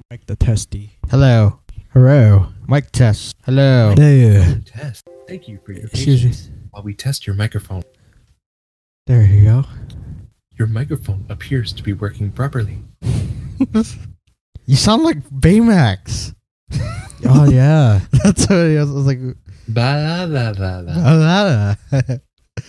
Mic the testy. Hello. Hello. Mic test. Hello. There. Test. Thank you for your Excuse me. patience while we test your microphone. There you go. Your microphone appears to be working properly. You sound like Baymax. Oh yeah. That's what I was like. Blah, blah, blah, blah.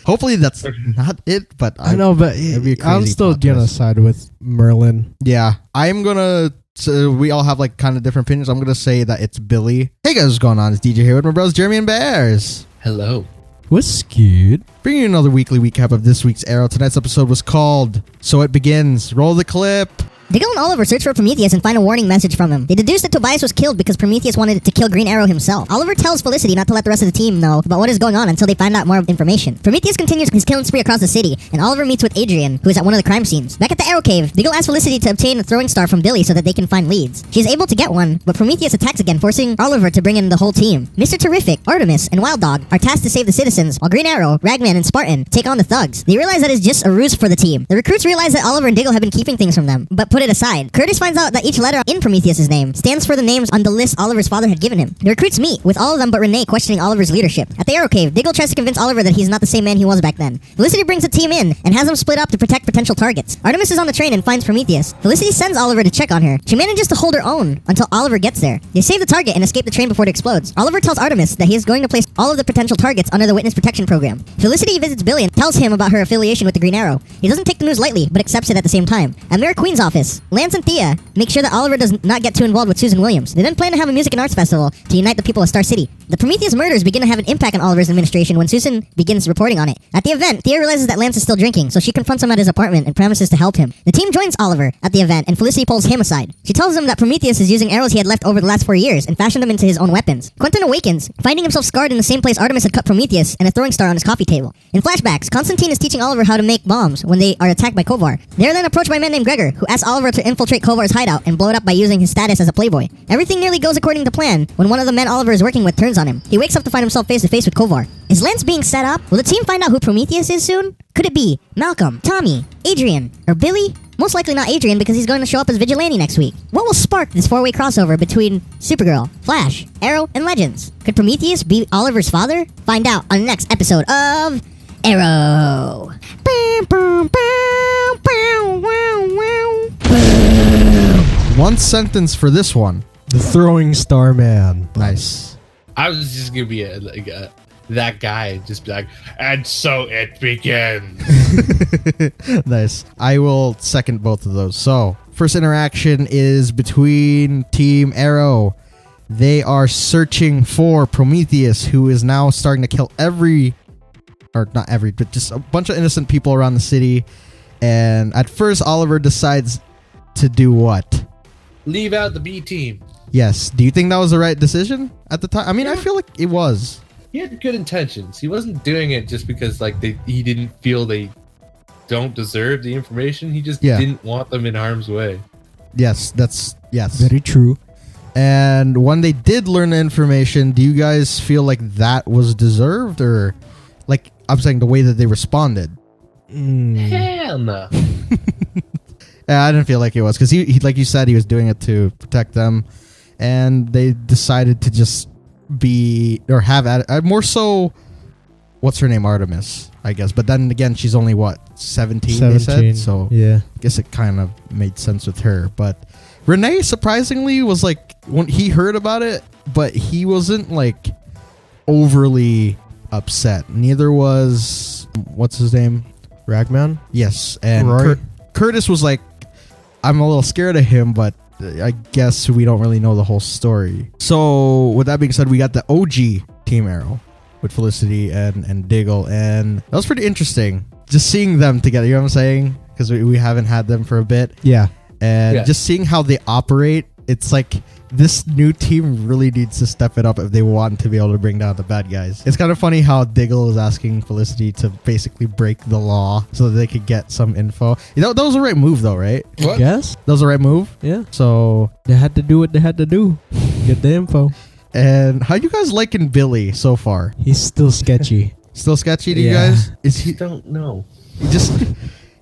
Hopefully that's not it, but I know, but it'd be a I'm crazy still plot gonna twist. side with Merlin. Yeah, I'm gonna. So we all have like kind of different opinions. I'm gonna say that it's Billy. Hey guys, what's going on? It's DJ here with my bros Jeremy and Bears. Hello. What's good? Bringing you another weekly recap of this week's Arrow. Tonight's episode was called So It Begins. Roll the clip. Diggle and Oliver search for Prometheus and find a warning message from him. They deduce that Tobias was killed because Prometheus wanted to kill Green Arrow himself. Oliver tells Felicity not to let the rest of the team know about what is going on until they find out more information. Prometheus continues his killing spree across the city, and Oliver meets with Adrian, who is at one of the crime scenes. Back at the Arrow Cave, Diggle asks Felicity to obtain a throwing star from Billy so that they can find leads. She is able to get one, but Prometheus attacks again, forcing Oliver to bring in the whole team. Mr. Terrific, Artemis, and Wild Dog are tasked to save the citizens, while Green Arrow, Ragman, and Spartan take on the thugs. They realize that it's just a ruse for the team. The recruits realize that Oliver and Diggle have been keeping things from them, but put it aside. Curtis finds out that each letter in Prometheus' name stands for the names on the list Oliver's father had given him. The recruits meet, with all of them but Renee questioning Oliver's leadership. At the Arrow Cave, Diggle tries to convince Oliver that he's not the same man he was back then. Felicity brings the team in and has them split up to protect potential targets. Artemis is on the train and finds Prometheus. Felicity sends Oliver to check on her. She manages to hold her own until Oliver gets there. They save the target and escape the train before it explodes. Oliver tells Artemis that he is going to place all of the potential targets under the Witness Protection Program. Felicity visits Billy and tells him about her affiliation with the Green Arrow. He doesn't take the news lightly, but accepts it at the same time. At Mayor Queen's office, Lance and Thea make sure that Oliver does not get too involved with Susan Williams. They then plan to have a music and arts festival to unite the people of Star City. The Prometheus murders begin to have an impact on Oliver's administration when Susan begins reporting on it. At the event, Thea realizes that Lance is still drinking, so she confronts him at his apartment and promises to help him. The team joins Oliver at the event, and Felicity pulls him aside. She tells him that Prometheus is using arrows he had left over the last 4 years and fashioned them into his own weapons. Quentin awakens, finding himself scarred in the same place Artemis had cut Prometheus and a throwing star on his coffee table. In flashbacks, Constantine is teaching Oliver how to make bombs when they are attacked by Kovar. They are then approached by a man named Gregor, who asks Oliver to infiltrate Kovar's hideout and blow it up by using his status as a playboy. Everything nearly goes according to plan when one of the men Oliver is working with turns on him. He wakes up to find himself face to face with Kovar. Is Lance being set up? Will the team find out who Prometheus is soon? Could it be Malcolm, Tommy, Adrian, or Billy? Most likely not Adrian because he's going to show up as Vigilante next week. What will spark this four-way crossover between Supergirl, Flash, Arrow, and Legends? Could Prometheus be Oliver's father? Find out on the next episode of Arrow. One sentence for this one. The throwing star man. Nice. I was just gonna be that guy, just be like, and so it begins. Nice. I will second both of those. So, first interaction is between Team Arrow. They are searching for Prometheus, who is now starting to kill but just a bunch of innocent people around the city. And at first, Oliver decides to do what? Leave out the B team. Yes. Do you think that was the right decision at the time? I mean, I feel like it was. He had good intentions. He wasn't doing it just because he didn't feel they don't deserve the information. He just didn't want them in harm's way. Yes, yes. Very true. And when they did learn the information, do you guys feel like that was deserved, or like I'm saying the way that they responded? Hell no. Yeah, I didn't feel like it was because he, like you said, he was doing it to protect them, and they decided to just have more so. What's her name? Artemis, I guess. But then again, she's only 17. They said, so yeah. I guess it kind of made sense with her. But Renee, surprisingly, was like when he heard about it, but he wasn't like overly upset. Neither was what's his name? Ragman? Yes, and Roy? Curtis was like, I'm a little scared of him, but I guess we don't really know the whole story. So, with that being said, we got the OG Team Arrow with Felicity and Diggle, and that was pretty interesting. Just seeing them together, you know what I'm saying? Because we haven't had them for a bit. Yeah. And just seeing how they operate, it's like this new team really needs to step it up if they want to be able to bring down the bad guys. It's kind of funny how Diggle is asking Felicity to basically break the law so that they could get some info. You know, that was the right move though, right? What? Guess? That was the right move? Yeah. So, They had to do what they had to do. Get the info. and how you guys liking Billy so far? He's still sketchy. Still sketchy to you Yeah. guys? Is he Don't know.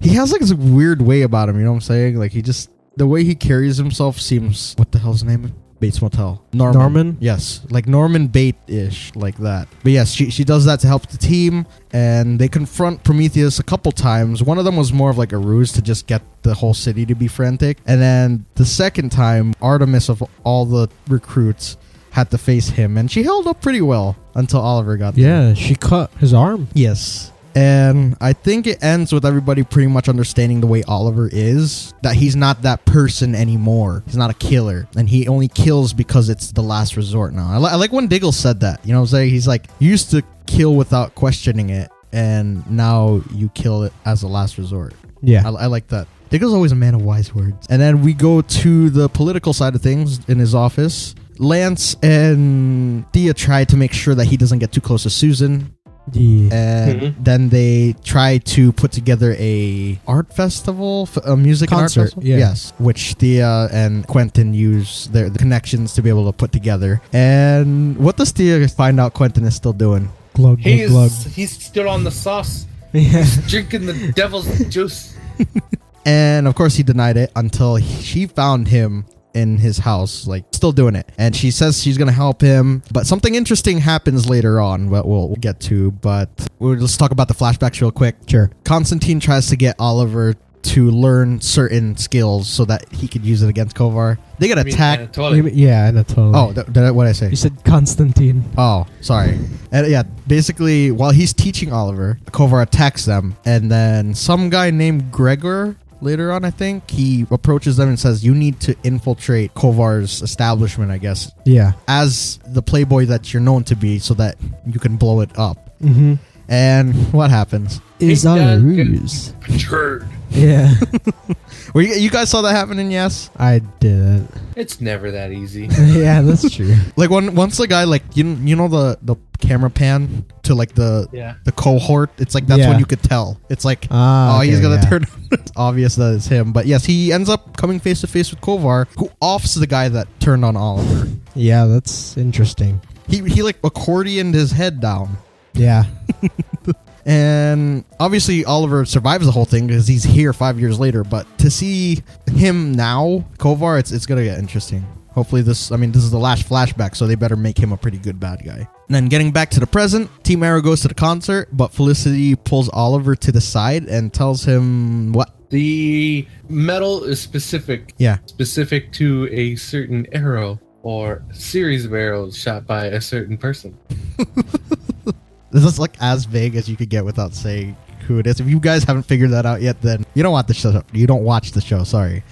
he has like this weird way about him, you know what I'm saying? Like he just the way he carries himself seems, what the hell's his name? Bates Motel. Norman? Yes, like Norman Bate-ish, like that. But yes, she does that to help the team, and they confront Prometheus a couple times. One of them was more of like a ruse to just get the whole city to be frantic. And then the second time, Artemis of all the recruits had to face him, and she held up pretty well until Oliver got there. Yeah, she cut his arm. Yes. And I think it ends with everybody pretty much understanding the way Oliver is, that he's not that person anymore. He's not a killer, and he only kills because it's the last resort now. I like when Diggle said that. You know what I'm saying? He's like, you used to kill without questioning it, and now you kill it as a last resort. Yeah. I like that. Diggle's always a man of wise words. And then we go to the political side of things in his office. Lance and Thea try to make sure that he doesn't get too close to Susan. Yeah. And then they try to put together a art festival, a music Concert, and art festival. yeah. Yes, which Thea and Quentin use the connections to be able to put together. And what does Thea find out Quentin is still doing? Glug, glug, glug. He's still on the sauce, Yeah. drinking the devil's juice. And of course he denied it until she found him in his house, like still doing it. And she says she's gonna help him, but something interesting happens later on, what we'll get to. But let's talk about the flashbacks real quick. Sure. Constantine tries to get Oliver to learn certain skills so that he could use it against Kovar. They get attacked. Yeah, Anatoly. Oh, what did I say? You said Constantine. Oh, sorry. And yeah, basically, while he's teaching Oliver, Kovar attacks them, and then some guy named Gregor, later on, I think, he approaches them and says, you need to infiltrate Kovar's establishment, I guess, Yeah. as the playboy that you're known to be so that you can blow it up. Mm-hmm. And what happens? Is He on a does ruse. Turd. Yeah. Well, you guys saw that happening, yes? I didn't. It's never that easy. Yeah, that's true. Like once the guy, like you know the camera pan to like the cohort, it's like that's Yeah. when you could tell. It's like he's okay, gonna yeah. turn. It's obvious that it's him, but yes, he ends up coming face to face with Kovar, who offs the guy that turned on Oliver. Yeah, that's interesting. He like accordioned his head down. Yeah. And obviously Oliver survives the whole thing because he's here 5 years later. But to see him now, Kovar, it's gonna get interesting. Hopefully this is the last flashback, so they better make him a pretty good bad guy. And then getting back to the present, Team Arrow goes to the concert, but Felicity pulls Oliver to the side and tells him what? The metal is specific. Yeah. Specific to a certain arrow or series of arrows shot by a certain person. This is like as vague as you could get without saying who it is. If you guys haven't figured that out yet, then you don't watch the show. You don't watch the show. Sorry,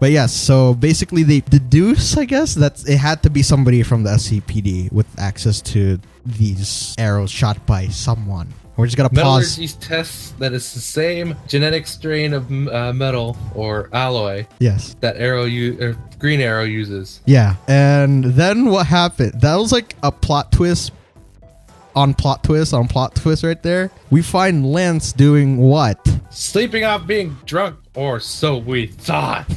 but yes. So basically, they deduce, I guess, that it had to be somebody from the SCPD with access to these arrows shot by someone. We're just gonna pause. Metallurgy tests that it's the same genetic strain of metal or alloy. Yes. That Green Arrow uses. Yeah. And then what happened? That was like a plot twist. On plot twist right there. We find Lance doing what? Sleeping off being drunk, or so we thought.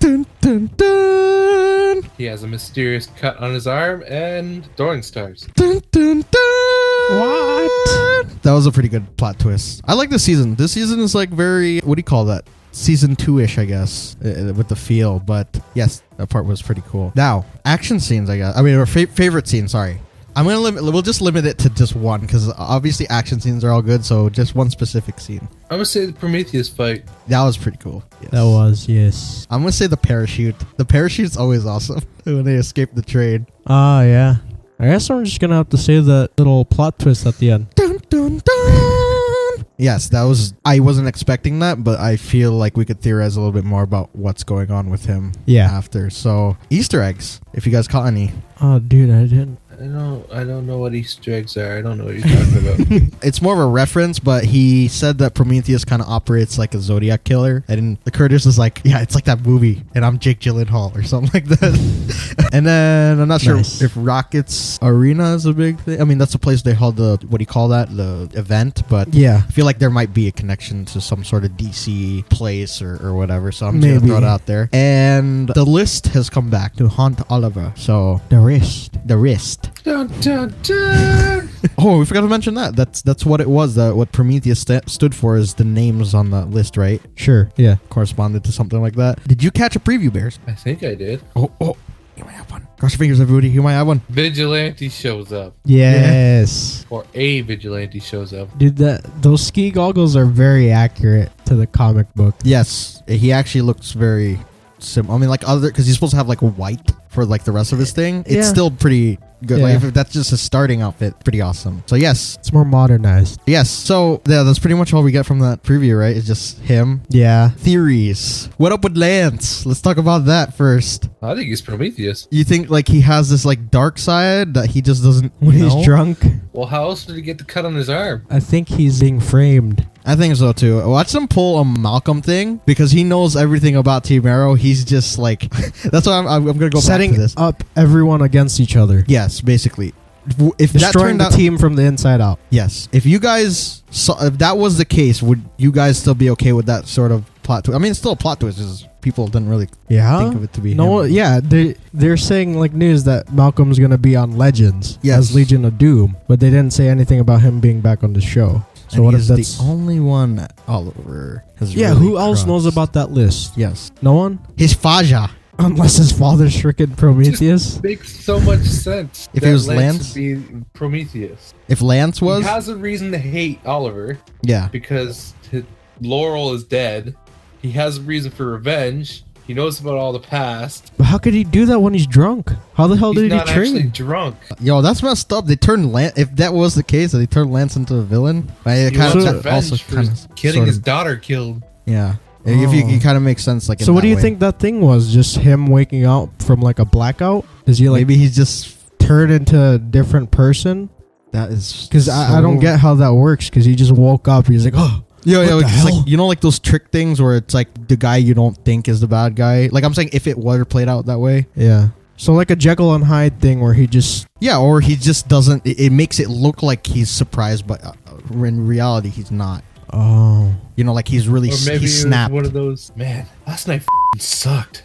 Dun, dun, dun. He has a mysterious cut on his arm and throwing stars. Dun, dun, dun. What? That was a pretty good plot twist. I like this season. This season is like very, what do you call that? Season 2-ish, I guess, with the feel. But yes, that part was pretty cool. Now, action scenes, I guess. Or favorite scene, sorry. We'll just limit it to just one, because obviously action scenes are all good, so just one specific scene. I'm gonna say the Prometheus fight. That was pretty cool. Yes. That was, yes. I'm gonna say the parachute. The parachute's always awesome when they escape the train. Oh, yeah. I guess I'm just gonna have to say that little plot twist at the end. Dun, dun, dun. Yes, I wasn't expecting that, but I feel like we could theorize a little bit more about what's going on with him after. So, Easter eggs, if you guys caught any. Oh, dude, I didn't. I don't know what Easter eggs are. I don't know what you're talking about. It's more of a reference, but he said that Prometheus kind of operates like a Zodiac killer. And the Curtis is like, yeah, it's like that movie, and I'm Jake Gyllenhaal or something like that. And then I'm not sure if Rocket's Arena is a big thing. I mean, that's the place they hold the event, but Yeah. I feel like there might be a connection to some sort of DC place or whatever. So I'm just going to throw it out there. And the list has come back to haunt Oliver. So The wrist. the wrist. Dun, dun, dun. Oh, we forgot to mention that. That's what it was. What Prometheus stood for is the names on the list, right? Sure. Yeah. Corresponded to something like that. Did you catch a preview, Bears? I think I did. Oh. You might have one. Cross your fingers, everybody. You might have one. Vigilante shows up. Yes. Or a Vigilante shows up. Dude, those ski goggles are very accurate to the comic book. Yes. He actually looks very similar. I mean, like other, because he's supposed to have like a white for like the rest of his thing. It's Yeah. still pretty good. Yeah. Like if that's just a starting outfit, pretty awesome. So yes. It's more modernized. Yes. So yeah, that's pretty much all we get from that preview, right? It's just him. Yeah. Theories. What up with Lance? Let's talk about that first. I think he's Prometheus. You think like he has this like dark side that he just doesn't When know? he's drunk, Well, how else did he get the cut on his arm? I think he's being framed. I think so too. Watch him pull a Malcolm thing because he knows everything about Team Arrow. He's just like that's why I'm gonna go Setting back to this. up everyone against each other. Yes, basically. If that Destroying turned the out, team from the inside out. yes. If you guys saw, if that was the case, would you guys still be okay with that sort of plot twist? I mean, it's still a plot twist. Because people didn't really Yeah. think of it to be No, him. yeah, they're saying like news that Malcolm's gonna be on Legends Yes. as Legion of Doom, but they didn't say anything about him being back on the show. So And what if he's that's the only one that Oliver has yeah? really Who else knows crossed. about that list? Yes, No one, his Faja. unless his father's freaking Prometheus. Makes so much sense. If that it was Lance? would be Prometheus. If Lance was, He has a reason to hate Oliver yeah, because Laurel is dead. He has a reason for revenge. He knows about all the past. But how could he do that when he's drunk? How the hell He's did he not actually train? drunk. yo, that's messed up. They turned Lance. If that was the case, that they turned Lance into a villain. It He kind wants of revenge also for kind of getting his daughter killed. yeah. If you, Oh. it kind of makes sense. Like, in So what that do you way. think that thing was? Just him waking up from like a blackout? Is he like Maybe he's just turned into a different person? that is Because I don't get how that works. Because he just woke up. He's like, oh, Yo, What yo, the it's hell? like, you know, like those trick things where it's like the guy you don't think is the bad guy. Like I'm saying, if it were played out that way, yeah. So like a Jekyll and Hyde thing where he just yeah, or he just doesn't. It makes it look like he's surprised, but in reality, he's not. oh You know, like he's really Or maybe he's it was snapped. one of those. Man, last night f***ing sucked.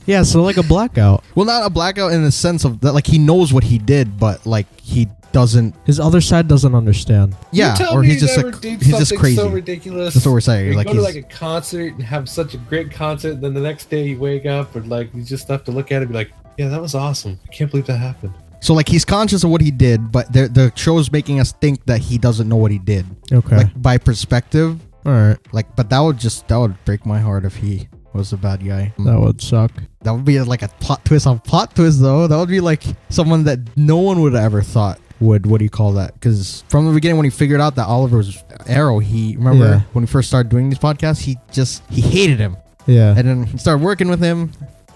yeah. So like a blackout. Well, not a blackout in the sense of that, like he knows what he did, but like he doesn't. His other side doesn't understand. Yeah, You tell or me he's you just never like did he's just something crazy. So ridiculous. That's what we're saying. You Like go to he's like a concert and have such a great concert, and then the next day you wake up and like you just have to look at it and be like, yeah, that was awesome. I can't believe that happened. so like he's conscious of what he did, but the show's making us think that he doesn't know what he did. Okay. Like by perspective. All right. Like, but that would break my heart if he was the bad guy. That would suck. That would be like a plot twist on plot twist, though. That would be like someone that no one would have ever thought would. What do you call that? Because from the beginning, when he figured out that Oliver was Arrow, he remember Yeah. when we first started doing these podcasts, he hated him, Yeah. and then he started working with him,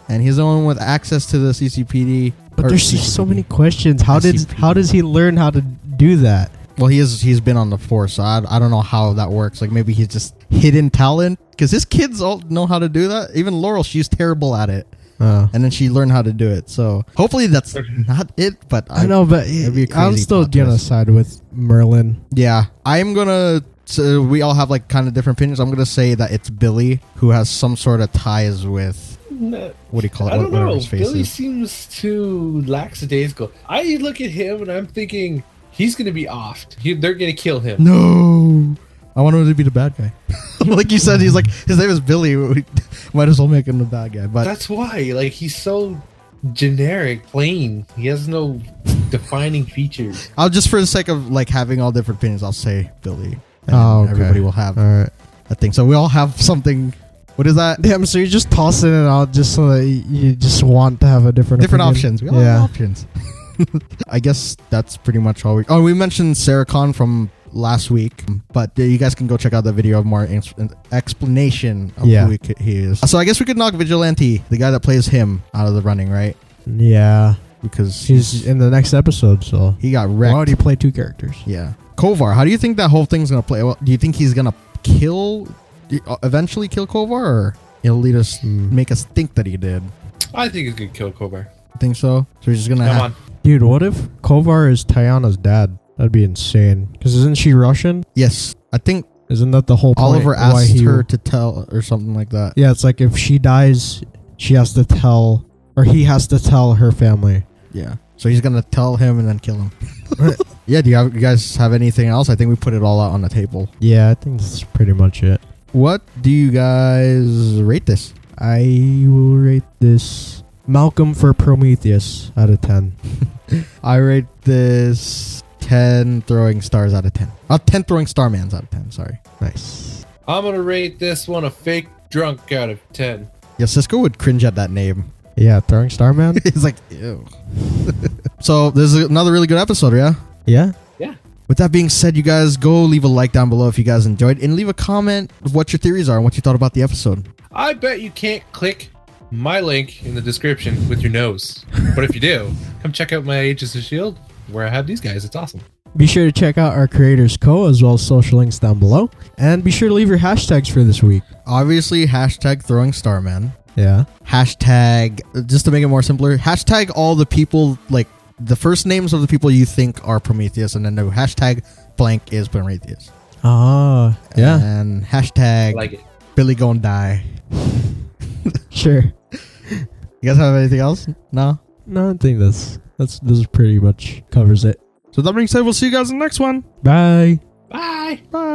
and he's the one with access to the CCPD. But or there's just so CCPD. many questions. How SCP. does he learn how to do that? Well, he's been on the force, so I don't know how that works. Like maybe he's just hidden talent because his kids all know how to do that. Even Laurel, she's terrible at it. And then she learned how to do it. So hopefully that's not it. But I know, but it'd be a I'm crazy still plot gonna twist. side with Merlin. Yeah, I'm gonna. So we all have like kind of different opinions. I'm gonna say that it's Billy who has some sort of ties with what do you call it? I don't Whatever know. his face Billy is. seems too lackadaisical. I look at him and I'm thinking he's going to be offed. They're going to kill him. No, I want him to be the bad guy. Like you said, he's like his name is Billy. We might as well make him the bad guy. But That's why. Like he's so generic, plain. He has no defining features. I'll just for the sake of like having all different opinions, I'll say Billy. And Oh, okay. everybody will have All right. a thing. So we all have something. What is that? Damn. So you're just tossing it out just so that you just want to have a different opinion? Options. We all have options. I guess that's pretty much all we. Oh, we mentioned Sarah Khan from last week, but you guys can go check out the video of more explanation of Yeah. who he is. So I guess we could knock Vigilante, the guy that plays him, out of the running, right? Yeah. Because He's in the next episode, so he got why wrecked. would he play two characters? Yeah. Kovar, how do you think that whole thing's gonna play? Well, do you think he's gonna eventually kill Kovar, or he'll lead us, make us think that he did? I think he's going to kill Kobar. I think so. So he's just gonna Come have. on. Dude, what if Kovar is Tayana's dad? That'd be insane. Because isn't she Russian? Yes, I think Isn't that the whole point? Oliver why asked he- her to tell or something like that. Yeah, it's like if she dies, she has to tell, or he has to tell her family. Yeah. So he's gonna tell him and then kill him. Yeah, you guys have anything else? I think we put it all out on the table. Yeah, I think that's pretty much it. What do you guys rate this? I will rate this Malcolm for Prometheus out of 10. I rate this 10 throwing stars out of 10. 10 throwing starmans out of 10, sorry. Nice. I'm gonna rate this one a fake drunk out of 10. Yeah, Cisco would cringe at that name. Yeah, Throwing Starman? He's like, ew. So, this is another really good episode, yeah? Yeah. Yeah. With that being said, you guys go leave a like down below if you guys enjoyed, and leave a comment of what your theories are and what you thought about the episode. I bet you can't click my link in the description with your nose. But if you do, come check out my Agents of S.H.I.E.L.D. where I have these guys. It's awesome. Be sure to check out our creators co as well as social links down below. And be sure to leave your hashtags for this week. Obviously, hashtag throwing starman. Yeah. Hashtag, just to make it more simpler, hashtag all the people, like the first names of the people you think are Prometheus, and then the hashtag blank is Prometheus. Ah, yeah. And hashtag I like it. Billy gon' die. Sure. You guys have anything else? No? No, I think this pretty much covers it. So that being said, we'll see you guys in the next one. Bye. Bye. Bye.